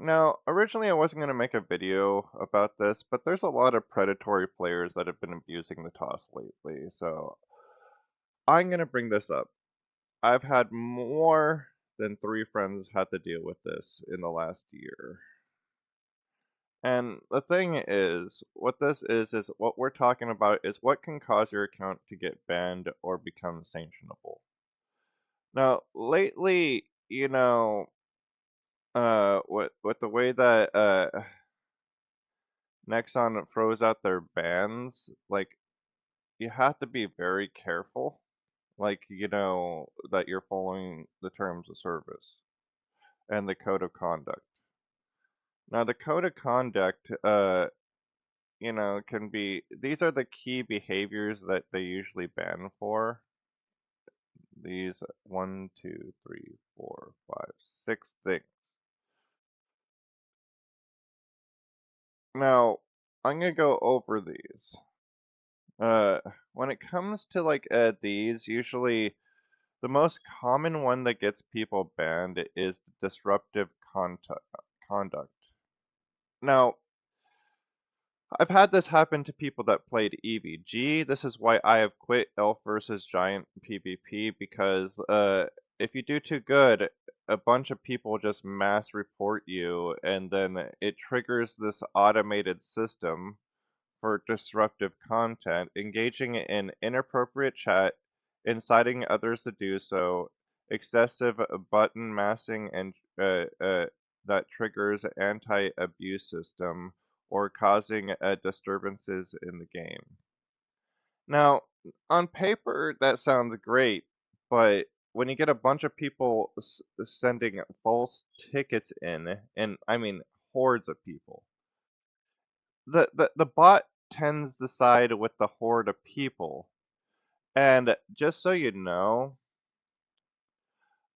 Now, originally I wasn't going to make a video about this, but there's a lot of predatory players that have been abusing the toss lately, so I'm going to bring this up. I've had more than three friends had to deal with this in the last year. And the thing is, what this is what we're talking about is what can cause your account to get banned or become sanctionable. Now, lately, with the way that Nexon throws out their bans, like you have to be very careful, like that you're following the terms of service and the code of conduct. Now, the code of conduct, can be these are the key behaviors that they usually ban for. These one, two, three, four, five, six things. Now, I'm gonna go over these. Uh, when it comes to these, usually the most common one that gets people banned is disruptive conduct. Now, I've had this happen to people that played EVG. This is why I have quit Elf versus Giant PvP because if you do too good, a bunch of people just mass report you, and then it triggers this automated system for disruptive content, engaging in inappropriate chat, inciting others to do so, excessive button massing, and that triggers anti-abuse system, or causing disturbances in the game. Now, on paper, that sounds great, but when you get a bunch of people sending false tickets in, and I mean hordes of people, the bot tends to side with the horde of people. And just so you know,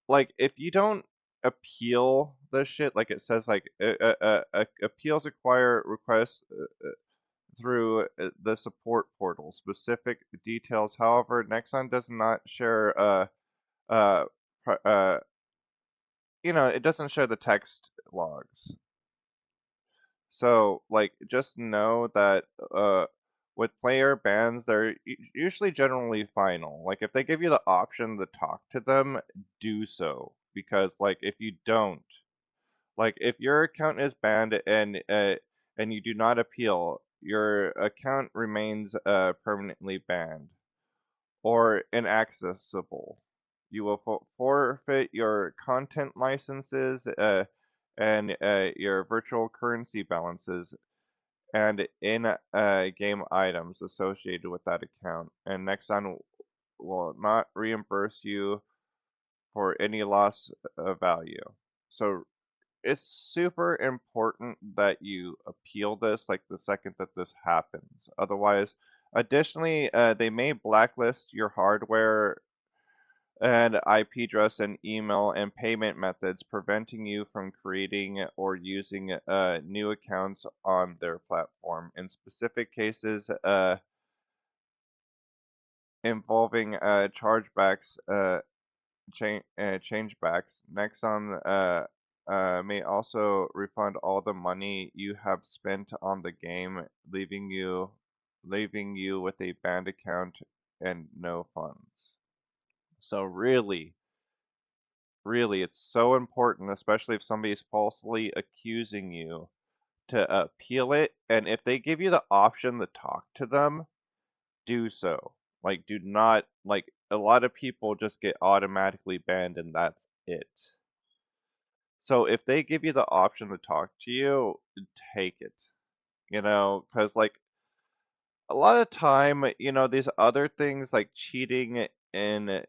like if you don't appeal this shit, like it says, like appeals require requests through the support portal. Specific details, however, Nexon does not share uh, pri- uh, it doesn't share the text logs. So, like, just know that with player bans, they're usually generally final. Like, if they give you the option to talk to them, do so. Because, like, if you don't, like, if your account is banned and you do not appeal, your account remains permanently banned or inaccessible. You will forfeit your content licenses and your virtual currency balances and in-game items associated with that account. And Nexon will not reimburse you for any loss of value. So it's super important that you appeal this like the second that this happens. Otherwise, additionally, they may blacklist your hardware and IP address and email and payment methods, preventing you from creating or using new accounts on their platform. In specific cases involving chargebacks, changebacks, Nexon may also refund all the money you have spent on the game, leaving you with a banned account and no funds. So really, it's so important, especially if somebody's falsely accusing you, to appeal it. And if they give you the option to talk to them, do so. Like, do not, like, a lot of people just get automatically banned and that's it. So if they give you the option to talk to you, take it. Because, like, a lot of time, these other things like cheating and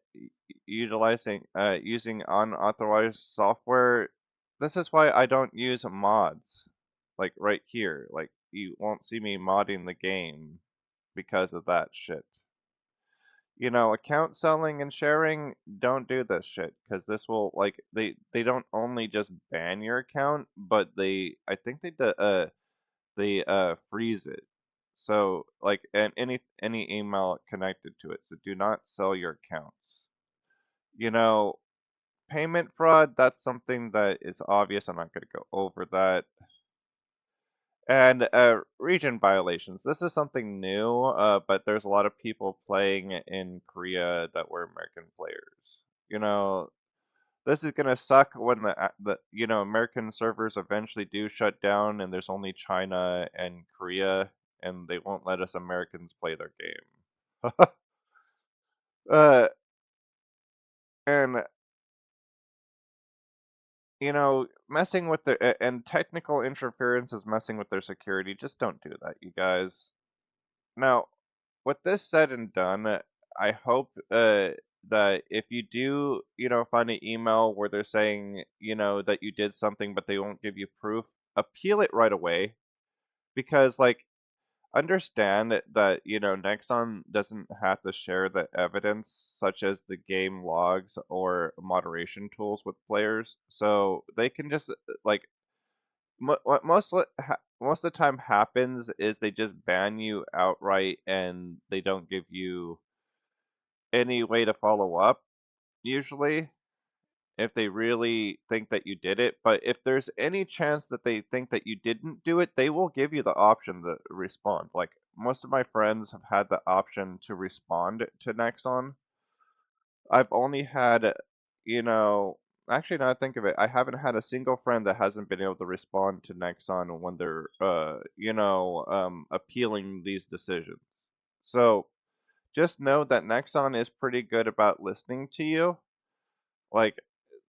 utilizing using unauthorized software. This is why I don't use mods. Like right here, like you won't see me modding the game because of that shit. Account selling and sharing, don't do this shit because this will, like, they don't only just ban your account, but I think they freeze it. So like, and any email connected to it. So do not sell your accounts. You know, payment fraud, that's something that is obvious. I'm not going to go over that. And region violations. This is something new, but there's a lot of people playing in Korea that were American players. You know, this is gonna suck when the American servers eventually do shut down, and there's only China and Korea, and they won't let us Americans play their game. uh, and messing with and technical interference is messing with their security. Just don't do that, you guys. Now, with this said and done, I hope that if you do, find an email where they're saying, that you did something, but they won't give you proof, appeal it right away. Because, like, understand that, Nexon doesn't have to share the evidence, such as the game logs or moderation tools with players. So they can just, like, what most of the time happens is they just ban you outright and they don't give you any way to follow up usually if they really think that you did it. But if there's any chance that they think that you didn't do it, they will give you the option to respond. Like most of my friends have had the option to respond to Nexon. I've only had, you know, actually, now I think of it, I haven't had a single friend that hasn't been able to respond to Nexon when they're, appealing these decisions. So just know that Nexon is pretty good about listening to you. Like,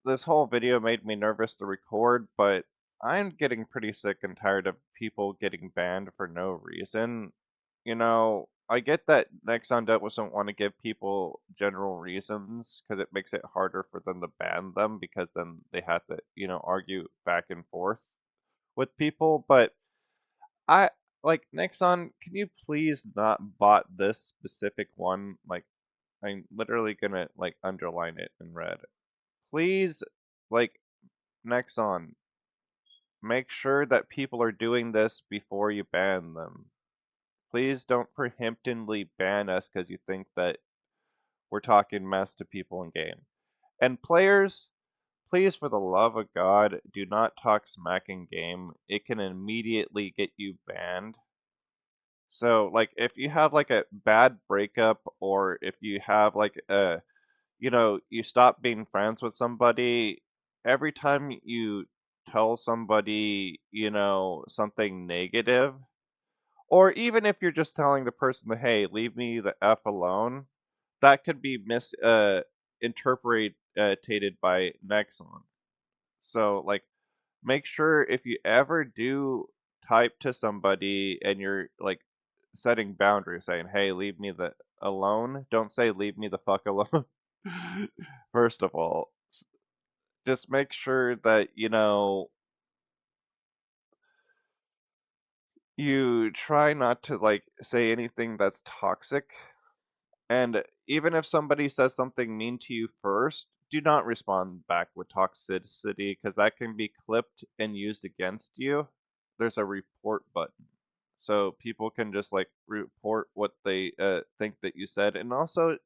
this whole video made me nervous to record, but I'm getting pretty sick and tired of people getting banned for no reason. I get that Nexon doesn't want to give people general reasons because it makes it harder for them to ban them because then they have to, argue back and forth with people. But I like Nexon, can you please not bot this specific one? Like, I'm literally gonna like underline it in red. Please, like, Nexon, make sure that people are doing this before you ban them. Please don't preemptively ban us because you think that we're talking mess to people in game. And players, please, for the love of God, do not talk smack in game. It can immediately get you banned. So, like, if you have like a bad breakup, or if you have like you stop being friends with somebody, every time you tell somebody, something negative, or even if you're just telling the person that, hey, leave me the F alone, that could be interpreted by Nexon. So, like, make sure if you ever do type to somebody and you're like setting boundaries, saying, "Hey, leave me the alone." Don't say "leave me the fuck alone." First of all, just make sure that you try not to like say anything that's toxic. And even if somebody says something mean to you first, do not respond back with toxicity because that can be clipped and used against you. There's a report button. So people can just like report what they think that you said. And also,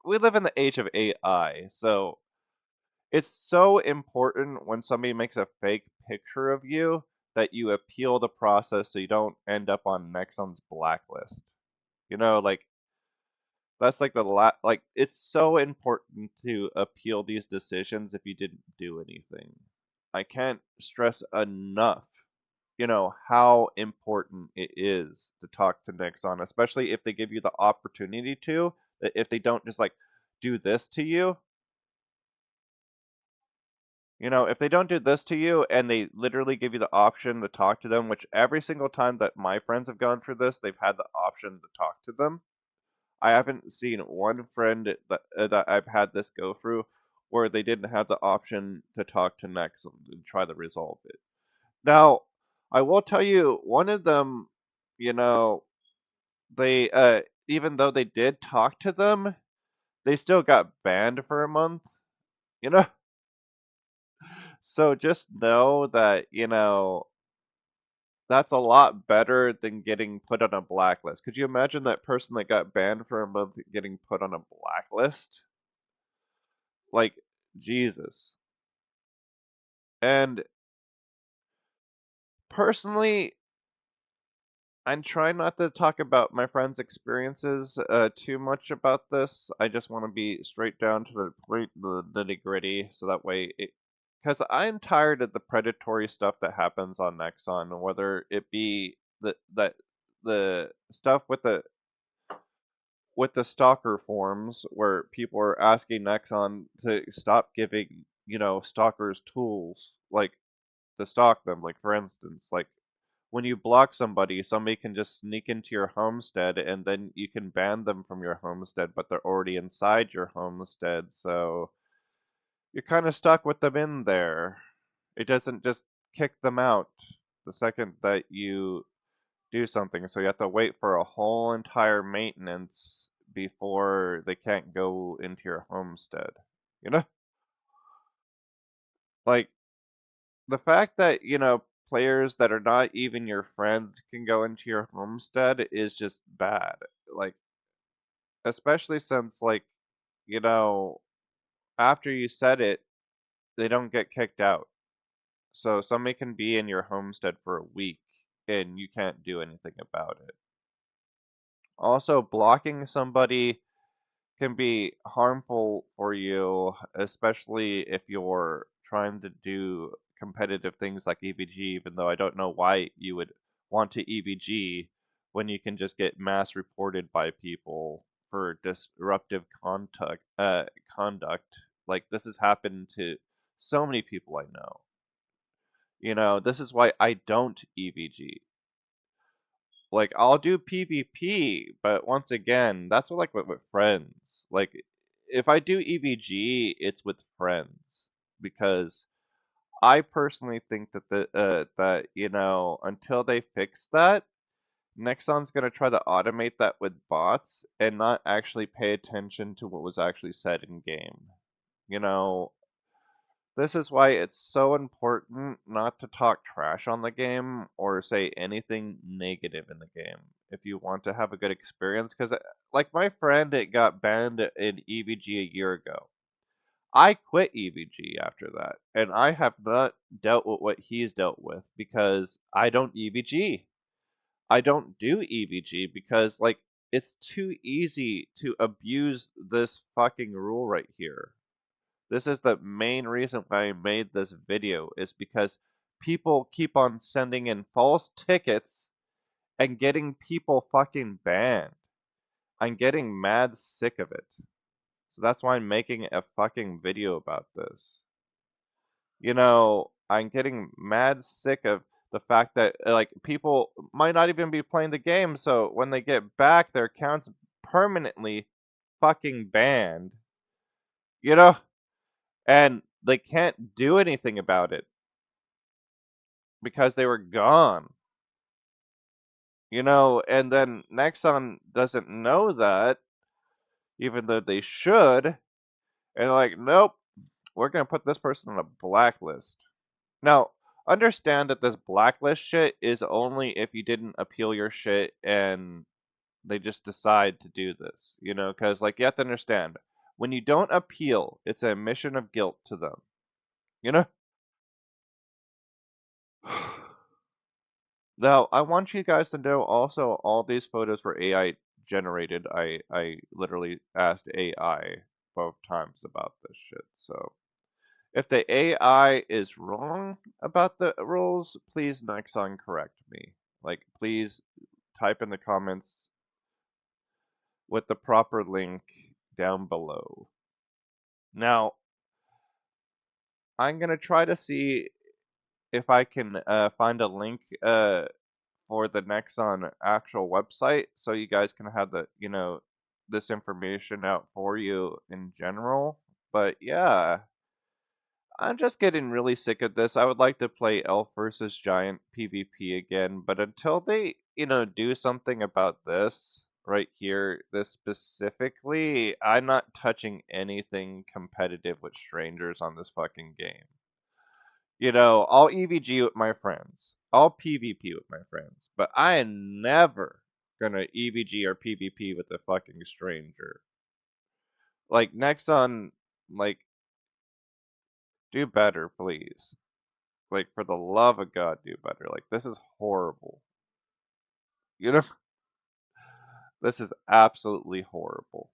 we live in the age of AI. So it's so important when somebody makes a fake picture of you that you appeal the process so you don't end up on Nexon's blacklist. Like that's like like it's so important to appeal these decisions if you didn't do anything. I can't stress enough, how important it is to talk to Nixon, especially if they give you the opportunity to. That if they don't just like do this to you, if they don't do this to you and they literally give you the option to talk to them, which every single time that my friends have gone through this, they've had the option to talk to them. I haven't seen one friend that I've had this go through where they didn't have the option to talk to Nexon and try to resolve it. Now, I will tell you, one of them, you know, they even though they did talk to them, they still got banned for a month, you know? So just know that, that's a lot better than getting put on a blacklist. Could you imagine that person that got banned for a month getting put on a blacklist? Like, Jesus. And personally, I'm trying not to talk about my friends' experiences too much about this. I just want to be straight down to the point, the nitty-gritty, so that way it. Because I'm tired of the predatory stuff that happens on Nexon, whether it be the stuff with the stalker forums where people are asking Nexon to stop giving, stalkers tools like to stalk them. Like for instance, like when you block somebody can just sneak into your homestead and then you can ban them from your homestead, but they're already inside your homestead, so you're kind of stuck with them in there. It doesn't just kick them out the second that you do something, so you have to wait for a whole entire maintenance before they can't go into your homestead. You know? Like, the fact that, players that are not even your friends can go into your homestead is just bad. Like, especially since, like, you know, after you set it, they don't get kicked out. So somebody can be in your homestead for a week and you can't do anything about it. Also, blocking somebody can be harmful for you, especially if you're trying to do competitive things like EVG, even though I don't know why you would want to EVG when you can just get mass reported by people for disruptive conduct. Like, this has happened to so many people I know. This is why I don't EVG. Like I'll do PvP, but once again, that's what, like with friends. Like if I do EVG, it's with friends because I personally think that that until they fix that, Nexon's gonna try to automate that with bots and not actually pay attention to what was actually said in game. You know, this is why it's so important not to talk trash on the game or say anything negative in the game if you want to have a good experience. Because, like my friend, it got banned in EVG a year ago. I quit EVG after that, and I have not dealt with what he's dealt with because I don't EVG. I don't do EVG because, like, it's too easy to abuse this fucking rule right here. This is the main reason why I made this video, is because people keep on sending in false tickets and getting people fucking banned. I'm getting mad sick of it. So that's why I'm making a fucking video about this. I'm getting mad sick of the fact that like people might not even be playing the game, so when they get back their accounts permanently fucking banned. You know? And they can't do anything about it because they were gone. And then Nexon doesn't know that, even though they should. And they're like, nope, we're going to put this person on a blacklist. Now, understand that this blacklist shit is only if you didn't appeal your shit and they just decide to do this, because, like, you have to understand, when you don't appeal, it's an admission of guilt to them, you know? Now, I want you guys to know also all these photos were AI generated. I literally asked AI both times about this shit. So, if the AI is wrong about the rules, please Nexon correct me. Like, please type in the comments with the proper link down below. Now, I'm gonna try to see if I can find a link for the Nexon actual website, so you guys can have this information out for you in general. But yeah, I'm just getting really sick of this. I would like to play Elf versus Giant PvP again, but until they, do something about this right here, this specifically, I'm not touching anything competitive with strangers on this fucking game. I'll EVG with my friends. I'll PvP with my friends. But I am never gonna EVG or PvP with a fucking stranger. Like, Nexon, like, do better, please. Like, for the love of God, do better. Like, this is horrible. You know, this is absolutely horrible.